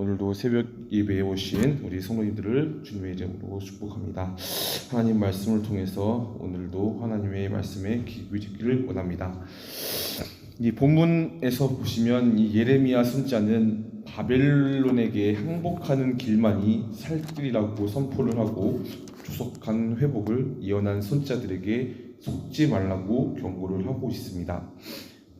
오늘도 새벽 예배에 오신 우리 성도님들을 주님의 이름으로 축복합니다. 하나님 말씀을 통해서 오늘도 하나님의 말씀에 귀 기울이기를 원합니다. 이 본문에서 보시면 이 예레미야 선지자는 바벨론에게 항복하는 길만이 살 길이라고 선포를 하고 조속한 회복을 예언한 선지자들에게 속지 말라고 경고를 하고 있습니다.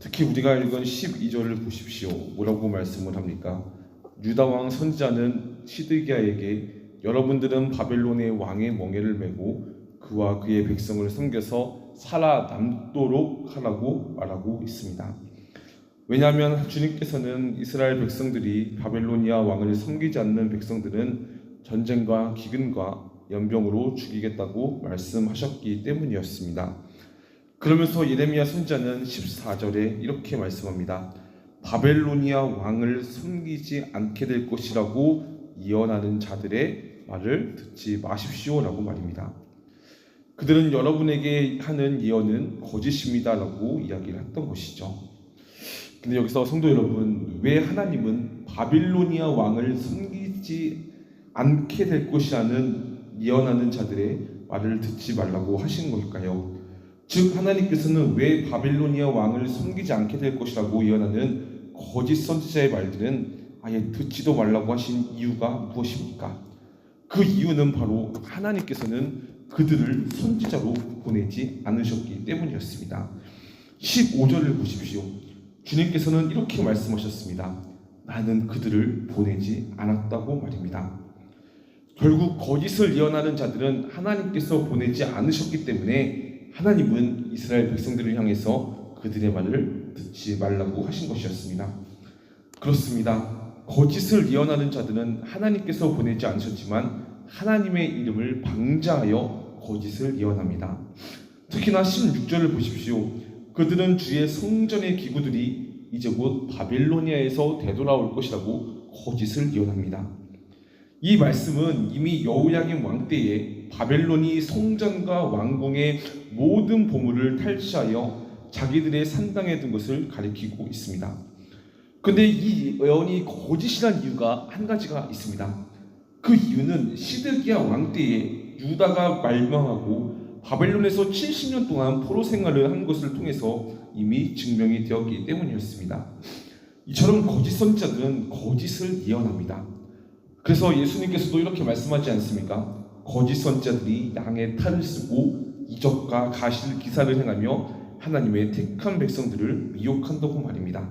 특히 우리가 읽은 12절을 보십시오. 뭐라고 말씀을 합니까? 유다왕 선지자는 시드기야에게 여러분들은 바벨론의 왕의 멍에를 메고 그와 그의 백성을 섬겨서 살아남도록 하라고 말하고 있습니다. 왜냐하면 주님께서는 이스라엘 백성들이 바벨로니아 왕을 섬기지 않는 백성들은 전쟁과 기근과 연병으로 죽이겠다고 말씀하셨기 때문이었습니다. 그러면서 예레미야 선지자는 14절에 이렇게 말씀합니다. 바벨로니아 왕을 섬기지 않게 될 것이라고 예언하는 자들의 말을 듣지 마십시오라고 말입니다. 그들은 여러분에게 하는 예언은 거짓입니다 라고 이야기를 했던 것이죠. 근데 여기서 성도 여러분, 왜 하나님은 바빌로니아 왕을 섬기지 않게 될 것이라는 예언하는 자들의 말을 듣지 말라고 하신 걸까요? 즉 하나님께서는 왜 바빌로니아 왕을 섬기지 않게 될 것이라고 예언하는 거짓 선지자의 말들은 아예 듣지도 말라고 하신 이유가 무엇입니까? 그 이유는 바로 하나님께서는 그들을 선지자로 보내지 않으셨기 때문이었습니다. 15절을 보십시오. 주님께서는 이렇게 말씀하셨습니다. 나는 그들을 보내지 않았다고 말입니다. 결국 거짓을 예언하는 자들은 하나님께서 보내지 않으셨기 때문에 하나님은 이스라엘 백성들을 향해서 그들의 말을 듣지 말라고 하신 것이었습니다. 그렇습니다. 거짓을 예언하는 자들은 하나님께서 보내지 않으셨지만 하나님의 이름을 방자하여 거짓을 예언합니다. 특히나 16절을 보십시오. 그들은 주의 성전의 기구들이 이제 곧 바벨로니아에서 되돌아올 것이라고 거짓을 예언합니다. 이 말씀은 이미 여호야김 왕 때에 바벨론이 성전과 왕궁의 모든 보물을 탈취하여 자기들의 산당에 둔 것을 가리키고 있습니다. 그런데 이 예언이 거짓이란 이유가 한 가지가 있습니다. 그 이유는 시드기야 왕 때에 유다가 멸망하고 바벨론에서 70년 동안 포로 생활을 한 것을 통해서 이미 증명이 되었기 때문이었습니다. 이처럼 거짓 선지자들은 거짓을 예언합니다. 그래서 예수님께서도 이렇게 말씀하지 않습니까? 거짓 선지자들이 양의 탈을 쓰고 이적과 가실 기사를 행하며 하나님의 택한 백성들을 미혹한다고 말입니다.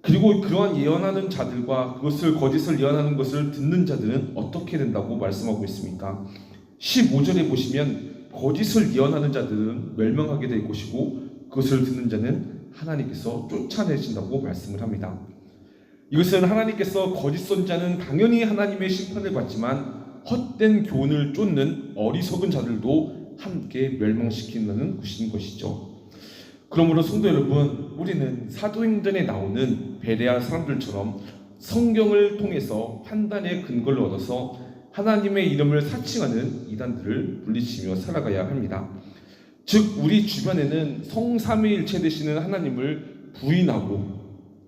그리고 그러한 예언하는 자들과 그것을 거짓을 예언하는 것을 듣는 자들은 어떻게 된다고 말씀하고 있습니까? 15절에 보시면 거짓을 예언하는 자들은 멸망하게 될 것이고 그것을 듣는 자는 하나님께서 쫓아내신다고 말씀을 합니다. 이것은 하나님께서 거짓 선지자는 당연히 하나님의 심판을 받지만 헛된 교훈을 쫓는 어리석은 자들도 함께 멸망시킨다는 것이죠. 그러므로 성도 여러분, 우리는 사도행전에 나오는 베레아 사람들처럼 성경을 통해서 판단의 근거를 얻어서 하나님의 이름을 사칭하는 이단들을 물리치며 살아가야 합니다. 즉 우리 주변에는 성삼위일체 되시는 하나님을 부인하고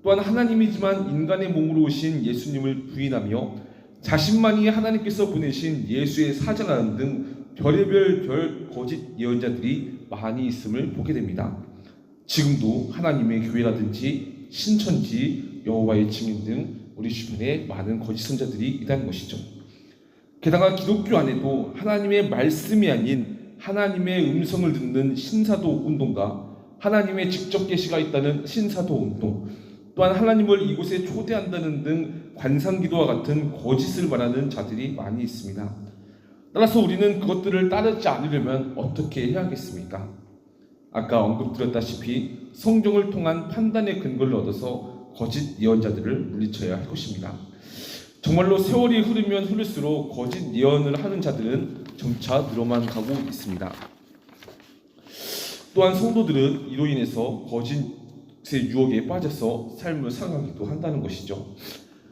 또한 하나님이지만 인간의 몸으로 오신 예수님을 부인하며 자신만이 하나님께서 보내신 예수의 사자라는 등 별의별 거짓 예언자들이 많이 있음을 보게 됩니다. 지금도 하나님의 교회라든지 신천지, 여호와의 증인 등 우리 주변에 많은 거짓 선자들이 있다는 것이죠. 게다가 기독교 안에도 하나님의 말씀이 아닌 하나님의 음성을 듣는 신사도 운동과 하나님의 직접 계시가 있다는 신사도 운동, 또한 하나님을 이곳에 초대한다는 등 관상기도와 같은 거짓을 말하는 자들이 많이 있습니다. 따라서 우리는 그것들을 따르지 않으려면 어떻게 해야겠습니까? 아까 언급드렸다시피 성경을 통한 판단의 근거를 얻어서 거짓 예언자들을 물리쳐야 할 것입니다. 정말로 세월이 흐르면 흐를수록 거짓 예언을 하는 자들은 점차 늘어만 가고 있습니다. 또한 성도들은 이로 인해서 거짓의 유혹에 빠져서 삶을 살아가기도 한다는 것이죠.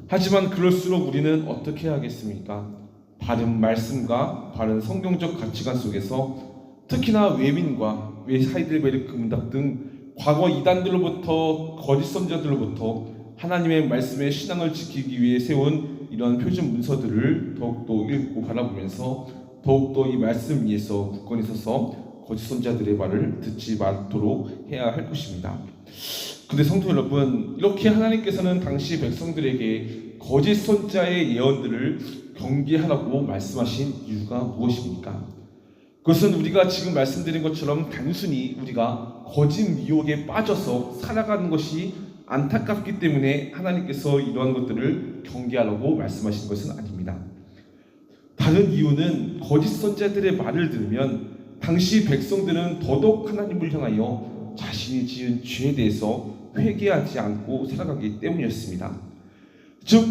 하지만 그럴수록 우리는 어떻게 해야겠습니까? 바른 말씀과 바른 성경적 가치관 속에서 특히나 외민과 하이델베르크 문답 등 과거 이단들로부터 거짓 선지자들로부터 하나님의 말씀에 신앙을 지키기 위해 세운 이러한 표준 문서들을 더욱더 읽고 바라보면서 더욱더 이 말씀 위에서 굳건히 서서 거짓 선지자들의 말을 듣지 않도록 해야 할 것입니다. 근데 성도 여러분, 이렇게 하나님께서는 당시 백성들에게 거짓 선지자의 예언들을 경계하라고 말씀하신 이유가 무엇입니까? 그것은 우리가 지금 말씀드린 것처럼 단순히 우리가 거짓 미혹에 빠져서 살아가는 것이 안타깝기 때문에 하나님께서 이러한 것들을 경계하라고 말씀하신 것은 아닙니다. 다른 이유는 거짓 선지자들의 말을 들으면 당시 백성들은 더더욱 하나님을 향하여 자신이 지은 죄에 대해서 회개하지 않고 살아가기 때문이었습니다. 즉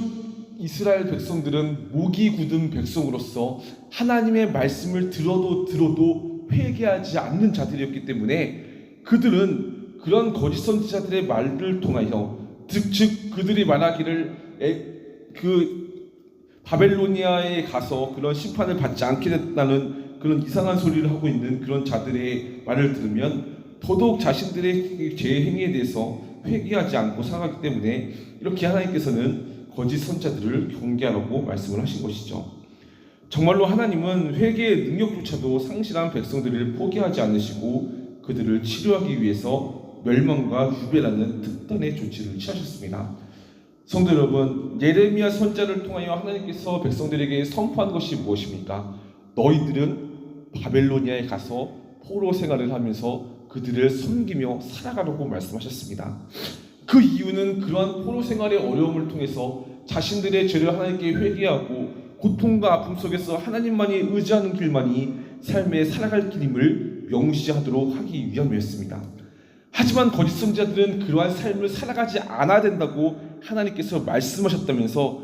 이스라엘 백성들은 목이 굳은 백성으로서 하나님의 말씀을 들어도 회개하지 않는 자들이었기 때문에 그들은 그런 거짓 선지자들의 말을 통하여 즉 그들이 말하기를 바벨로니아에 가서 그런 심판을 받지 않게 됐다는 그런 이상한 소리를 하고 있는 그런 자들의 말을 들으면 더더욱 자신들의 죄의 행위에 대해서 회개하지 않고 살아가기 때문에 이렇게 하나님께서는 거짓 선지자들을 경계하라고 말씀을 하신 것이죠. 정말로 하나님은 회개의 능력조차도 상실한 백성들을 포기하지 않으시고 그들을 치료하기 위해서 멸망과 유배라는 특단의 조치를 취하셨습니다. 성도 여러분, 예레미야 선지자를 통하여 하나님께서 백성들에게 선포한 것이 무엇입니까? 너희들은 바벨로니아에 가서 포로 생활을 하면서 그들을 섬기며 살아가라고 말씀하셨습니다. 그 이유는 그러한 포로 생활의 어려움을 통해서 자신들의 죄를 하나님께 회개하고 고통과 아픔 속에서 하나님만이 의지하는 길만이 삶의 살아갈 길임을 명시하도록 하기 위함이었습니다. 하지만 거짓 선지자들은 그러한 삶을 살아가지 않아야 된다고 하나님께서 말씀하셨다면서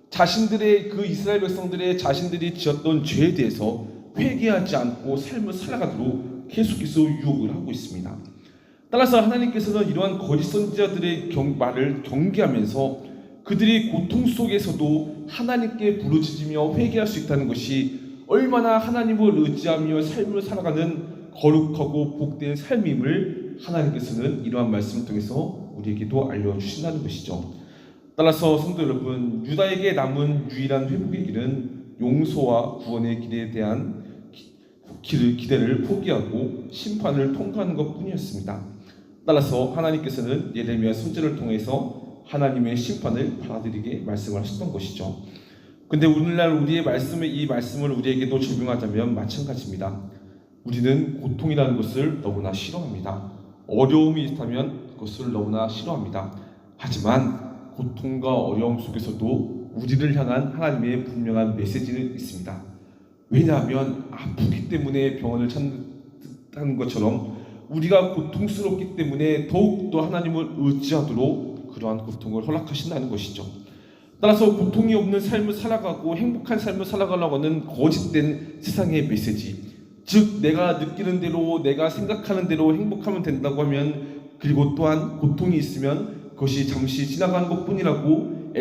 자신들의 그 이스라엘 백성들의 자신들이 지었던 죄에 대해서 회개하지 않고 삶을 살아가도록 계속해서 유혹을 하고 있습니다. 따라서 하나님께서는 이러한 거짓 선지자들의 말을 경계하면서 그들이 고통 속에서도 하나님께 부르짖으며 회개할 수 있다는 것이 얼마나 하나님을 의지하며 삶을 살아가는 거룩하고 복된 삶임을 하나님께서는 이러한 말씀을 통해서 우리에게도 알려주신다는 것이죠. 따라서 성도 여러분, 유다에게 남은 유일한 회복의 길은 용서와 구원의 길에 대한 기대를 포기하고 심판을 통과하는 것뿐이었습니다. 따라서 하나님께서는 예레미야 선지자를 통해서 하나님의 심판을 받아들이게 말씀을 하셨던 것이죠. 근데 오늘날 우리의 이 말씀을 우리에게도 적용하자면 마찬가지입니다. 우리는 고통이라는 것을 너무나 싫어합니다. 어려움이 있다면 그것을 너무나 싫어합니다. 하지만 고통과 어려움 속에서도 우리를 향한 하나님의 분명한 메시지는 있습니다. 왜냐하면 아프기 때문에 병원을 찾는 것처럼 우리가 고통스럽기 때문에 더욱더 하나님을 의지하도록 그러한 고통을 허락하신다는 것이죠. 따라서 고통이 없는 삶을 살아가고 행복한 삶을 살아가려고 하는 거짓된 세상의 메시지, 즉 내가 느끼는 대로 내가 생각하는 대로 행복하면 된다고 하면, 그리고 또한 고통이 있으면 그것이 잠시 지나가는 것뿐이라고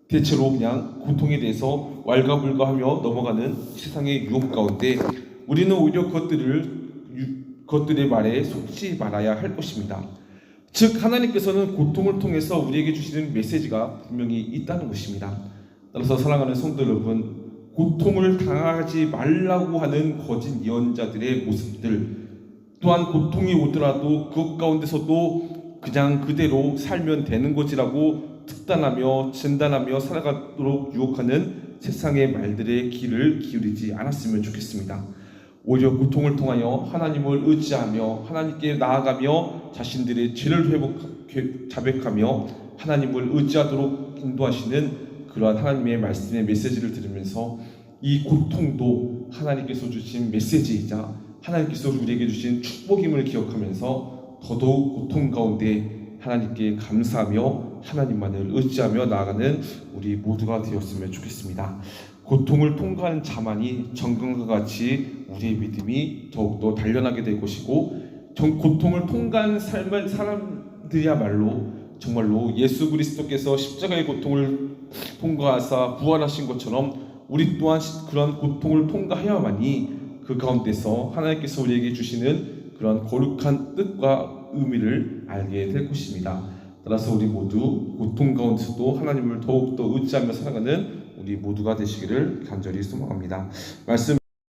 대체로 그냥 고통에 대해서 왈가불가하며 넘어가는 세상의 유혹 가운데 우리는 오히려 그것들의 말에 속지 말아야 할 것입니다. 즉 하나님께서는 고통을 통해서 우리에게 주시는 메시지가 분명히 있다는 것입니다. 따라서 사랑하는 성도 여러분, 고통을 당하지 말라고 하는 거짓 예언자들의 모습들, 또한 고통이 오더라도 그것 가운데서도 그냥 그대로 살면 되는 것이라고 특단하며 진단하며 살아가도록 유혹하는 세상의 말들의 귀를 기울이지 않았으면 좋겠습니다. 오히려 고통을 통하여 하나님을 의지하며 하나님께 나아가며 자신들의 죄를 자백하며 하나님을 의지하도록 인도하시는 그러한 하나님의 말씀의 메시지를 들으면서 이 고통도 하나님께서 주신 메시지이자 하나님께서 우리에게 주신 축복임을 기억하면서 더더욱 고통 가운데 하나님께 감사하며 하나님만을 의지하며 나아가는 우리 모두가 되었으면 좋겠습니다. 고통을 통과하는 자만이 정금과 같이 우리의 믿음이 더욱더 단련하게 될 것이고, 고통을 통과한 사람들이야말로 정말로 예수 그리스도께서 십자가의 고통을 통과하사 부활하신 것처럼 우리 또한 그런 고통을 통과해야만이 그 가운데서 하나님께서 우리에게 주시는 그런 거룩한 뜻과 의미를 알게 될 것입니다. 따라서 우리 모두 고통 가운데서도 하나님을 더욱더 의지하며 살아가는 우리 모두가 되시기를 간절히 소망합니다. 말씀